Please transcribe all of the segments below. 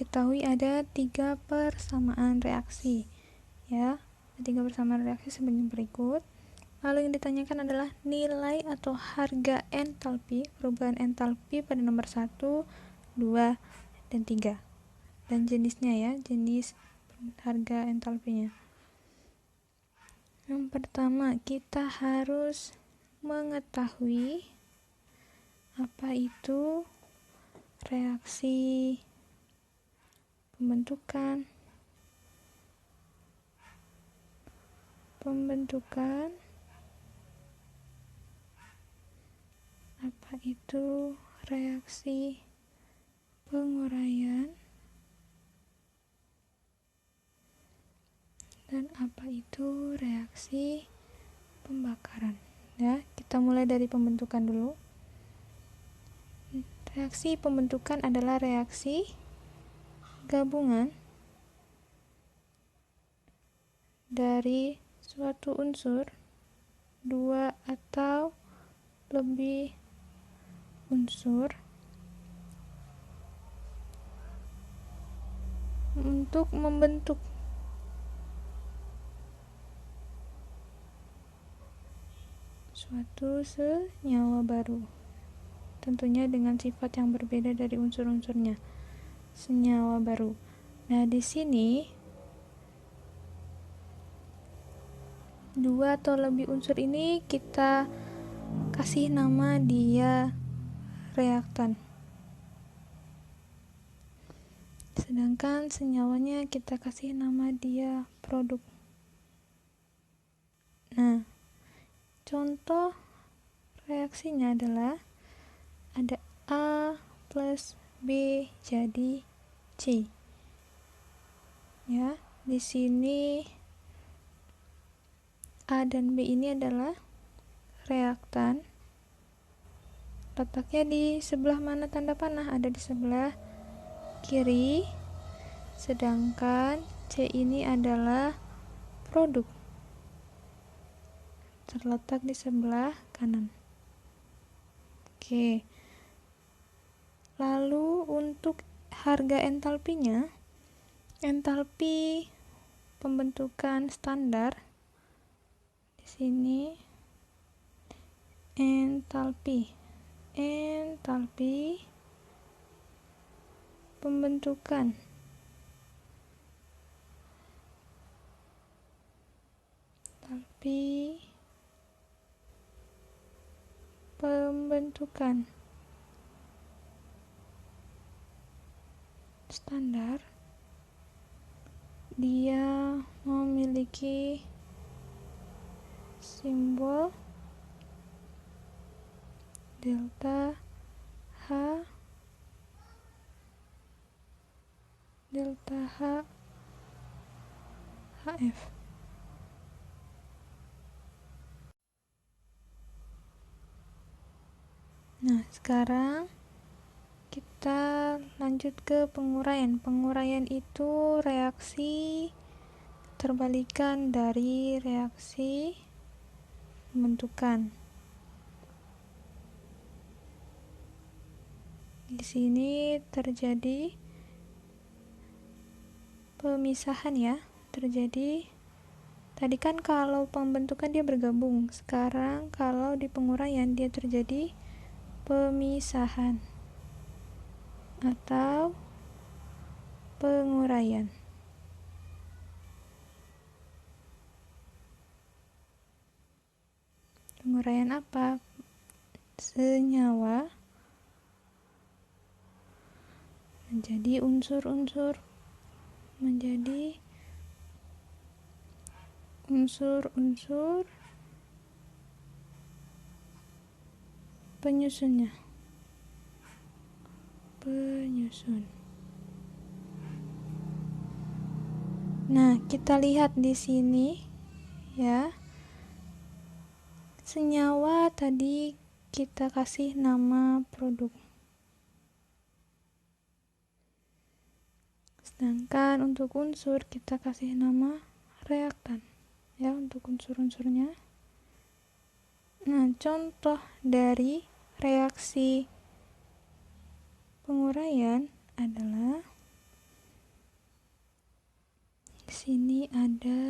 diketahui ada 3 persamaan reaksi, ya. 3 persamaan reaksi sebagai berikut. Lalu yang ditanyakan adalah nilai atau harga entalpi, perubahan entalpi pada nomor 1, 2, dan 3. Dan jenisnya, ya, jenis harga entalpinya. Yang pertama, kita harus mengetahui apa itu reaksi pembentukan, apa itu reaksi penguraian, dan apa itu reaksi pembakaran. Ya, kita mulai dari pembentukan dulu. Reaksi pembentukan adalah reaksi gabungan dari suatu unsur, 2 atau lebih unsur untuk membentuk suatu senyawa baru, tentunya dengan sifat yang berbeda dari unsur-unsurnya, senyawa baru. Nah, di sini 2 atau lebih unsur ini kita kasih nama dia reaktan, sedangkan senyawanya kita kasih nama dia produk. Nah, contoh reaksinya adalah ada A plus B jadi C. Ya, di sini A dan B ini adalah reaktan. Letaknya di sebelah mana tanda panah? Ada di sebelah kiri. Sedangkan C ini adalah produk, terletak di sebelah kanan. Oke. Lalu untuk harga entalpinya, entalpi pembentukan standar di sini entalpi pembentukan standar, dia memiliki simbol delta H HF. Nah, sekarang kita lanjut ke penguraian. Penguraian itu reaksi terbalikan dari reaksi pembentukan. Di sini terjadi pemisahan, ya. Tadi kan kalau pembentukan dia bergabung, sekarang kalau di penguraian dia terjadi pemisahan atau penguraian. Penguraian apa? Senyawa menjadi unsur-unsur penyusun. Nah, kita lihat di sini, ya. Senyawa tadi kita kasih nama produk. Sedangkan untuk unsur kita kasih nama reaktan, ya, untuk unsur-unsurnya. Nah, contoh dari reaksi penguraian adalah Di sini ada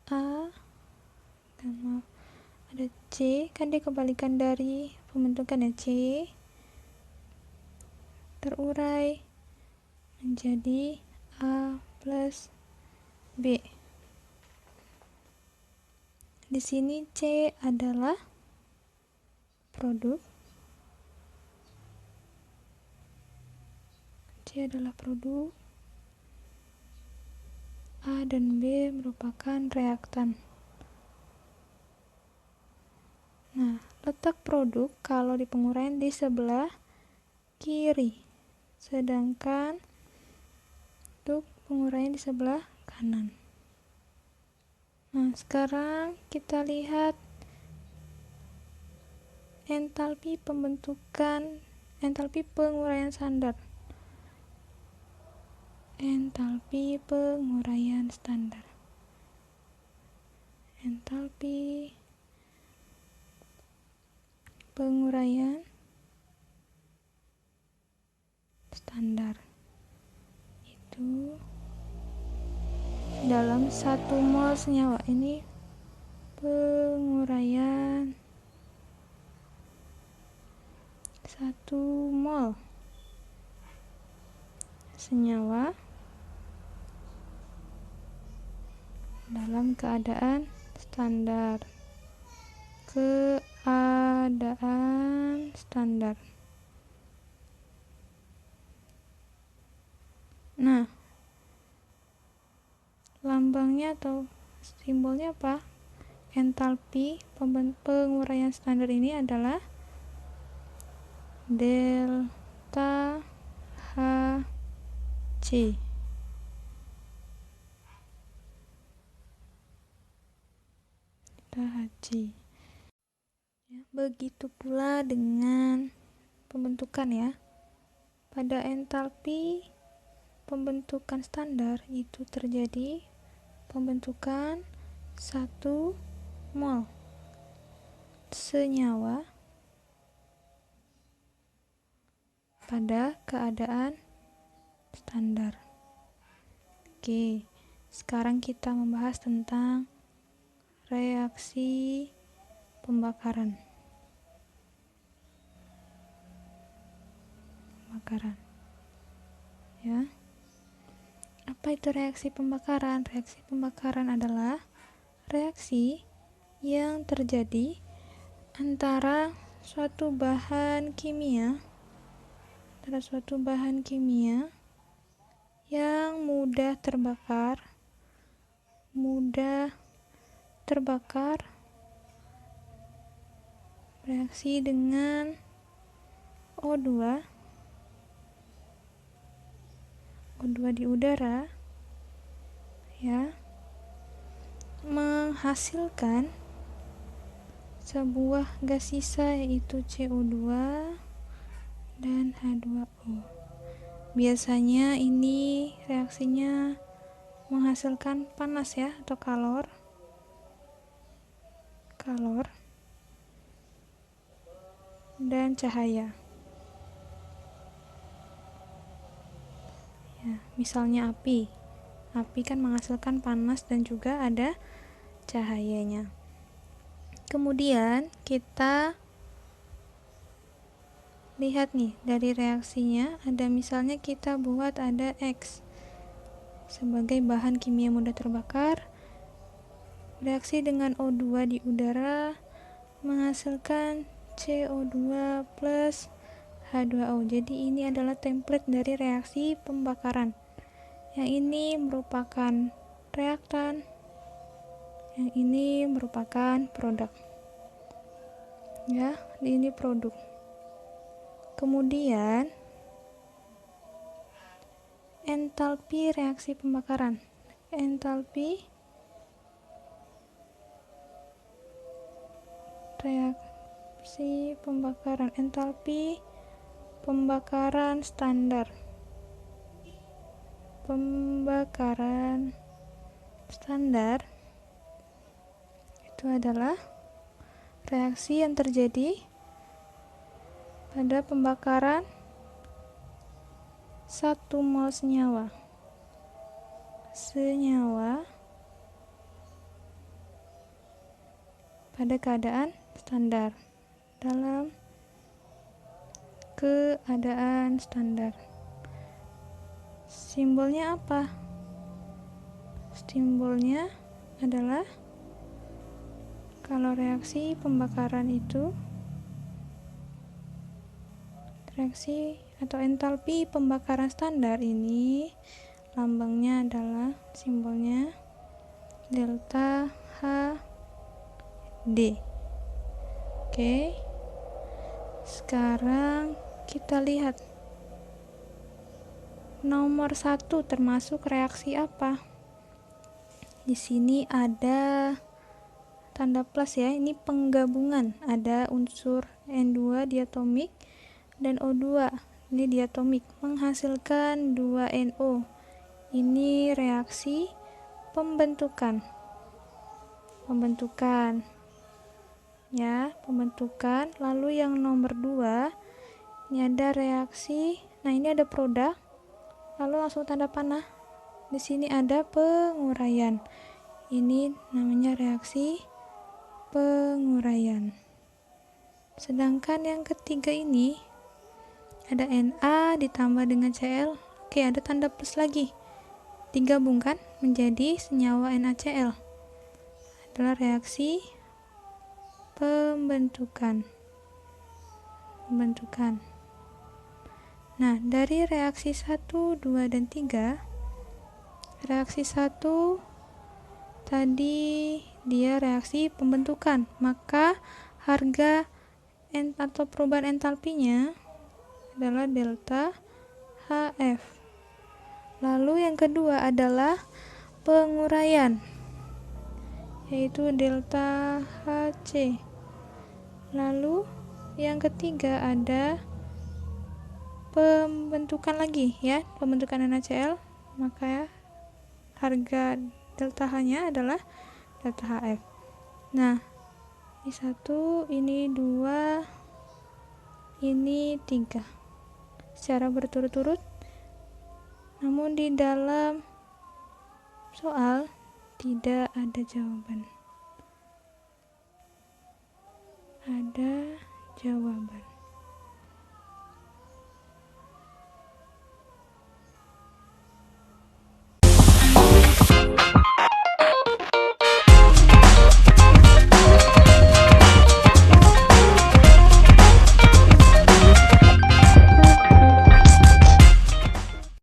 A dan maaf, ada C, kan dia kebalikan dari pembentukannya. C terurai menjadi A plus B. Di sini C adalah produk. C adalah produk. A dan B merupakan reaktan. Nah, letak produk kalau di penguraian di sebelah kiri, sedangkan untuk penguraian di sebelah kanan. Nah, sekarang kita lihat entalpi penguraian standar. Entalpi penguraian standar. Entalpi penguraian standar itu dalam 1 mol senyawa. Ini penguraian 1 mol senyawa dalam keadaan standar. Keadaan standar. Nah, lambangnya atau simbolnya apa? Entalpi penguraian standar ini adalah delta Hc. Delta Hc. Ya, begitu pula dengan pembentukan ya. Pada entalpi pembentukan standar itu terjadi pembentukan 1 mol senyawa pada keadaan standar. Oke, sekarang kita membahas tentang reaksi pembakaran. Ya. Apa itu reaksi pembakaran? Reaksi pembakaran adalah reaksi yang terjadi antara suatu bahan kimia yang mudah terbakar reaksi dengan O2 di udara ya, menghasilkan sebuah gas sisa yaitu CO2 dan H2O. Biasanya ini reaksinya menghasilkan panas ya, atau kalor dan cahaya. Ya, misalnya api kan menghasilkan panas dan juga ada cahayanya. Kemudian kita lihat nih dari reaksinya, ada misalnya kita buat ada X sebagai bahan kimia mudah terbakar, reaksi dengan O2 di udara menghasilkan CO2 plus H2O. Jadi ini adalah template dari reaksi pembakaran. Yang ini merupakan reaktan, yang ini merupakan produk. Ya, ini produk. Kemudian entalpi reaksi pembakaran. Entalpi reaksi pembakaran. Entalpi pembakaran standar. Pembakaran standar itu adalah reaksi yang terjadi pada pembakaran 1 mol senyawa pada keadaan standar. Dalam keadaan standar, simbolnya apa? Simbolnya adalah kalau reaksi pembakaran itu, reaksi atau entalpi pembakaran standar ini lambangnya adalah simbolnya delta H D. Oke. Sekarang kita lihat nomor 1 termasuk reaksi apa? Di sini ada tanda plus ya, ini penggabungan, ada unsur N2 diatomik dan O2 ini diatomik menghasilkan 2NO. Ini reaksi pembentukan ya, pembentukan. Lalu yang nomor 2 ini ada reaksi, nah ini ada produk, lalu langsung tanda panah. Di sini ada penguraian, ini namanya reaksi penguraian. Sedangkan yang ketiga ini ada Na ditambah dengan Cl. Oke, ada tanda plus lagi, digabungkan menjadi senyawa NaCl, adalah reaksi pembentukan. Nah, dari reaksi 1, 2, dan 3, reaksi 1 tadi dia reaksi pembentukan, maka harga atau perubahan entalpinya adalah delta Hf. Lalu yang kedua adalah penguraian, yaitu delta Hc. Lalu yang ketiga ada pembentukan lagi ya, pembentukan NaCl, maka harga delta H-nya adalah delta Hf. Nah, ini 1, ini 2, ini 3 secara berturut-turut. Namun di dalam soal tidak ada jawaban. Ada jawaban.